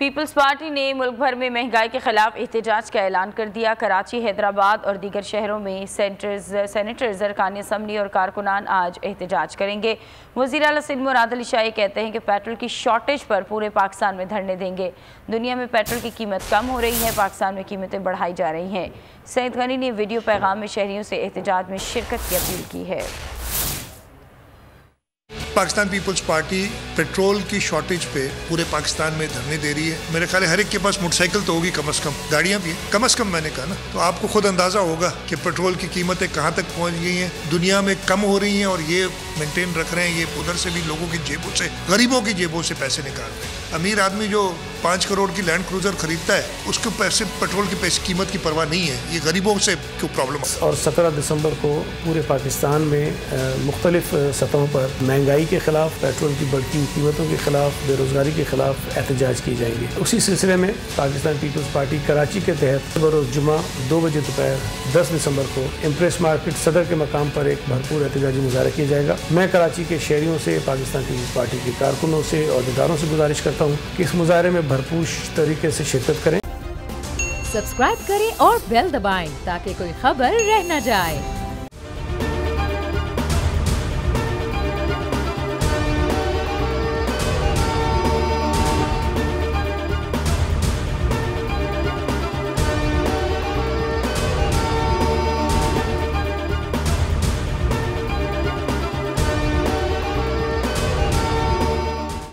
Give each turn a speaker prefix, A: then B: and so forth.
A: Peoples party ने मुल्क भर में महंगाई के खिलाफ एहतजाज का ऐलान कर दिया। कराची, हैदराबाद और दीगर शहरों में सेनेटर्स, अरकान असम्बली और कारकुनान आज एहतजाज करेंगे। वज़ीर आला सिंध मुराद अली शाह कहते हैं कि पेट्रोल की शॉर्टेज पर पूरे पाकिस्तान में धरने देंगे। दुनिया में पेट्रोल की कीमत कम हो रही है, पाकिस्तान में कीमतें बढ़ाई जा रही हैं। सईद गनी ने वीडियो पैगाम में शहरियों से एहतजाज में शिरकत की अपील की है।
B: पाकिस्तान पीपल्स पार्टी पेट्रोल की शॉर्टेज पे पूरे पाकिस्तान में धरने दे रही है। मेरे ख्याल है हर एक के पास मोटरसाइकिल तो होगी, कम से कम गाड़ियां भी हैं, कम से कम मैंने कहा ना। तो आपको खुद अंदाजा होगा कि पेट्रोल की कीमतें कहां तक पहुंच गई हैं, दुनिया में कम हो रही हैं और ये मेंटेन रख रहे हैं। ये उधर से भी लोगों की जेबों से, गरीबों की जेबों से पैसे निकाल रहे हैं। अमीर आदमी जो 5 करोड़ की लैंड क्रूजर खरीदता है, उसके पैसे पेट्रोल की कीमत की परवाह नहीं है। ये गरीबों से क्यों प्रॉब्लम है।
C: और 17 दिसंबर को पूरे पाकिस्तान में मुख्तलिफ सतहों पर महंगाई के खिलाफ, पेट्रोल की बढ़ती हुई कीमतों के खिलाफ, बेरोजगारी के खिलाफ एहतजाज किए जाएंगे। उसी सिलसिले में पाकिस्तान पीपल्स पार्टी कराची के तहत बरोज़ जुमा 2 बजे दोपहर 10 दिसंबर को इम्प्रेस मार्केट सदर के मकाम पर एक भरपूर एहतजाजी मुजाहरा किया जाएगा। मैं कराची के शहरियों से, पाकिस्तान पीपल्स पार्टी के कारकुनों से और अहदेदारों से गुजारिश करता हूँ कि इस मुजाहरे में भरपूर तरीके से शिरकत करें।
D: सब्सक्राइब करें और बेल दबाएं ताकि कोई खबर रह न जाए।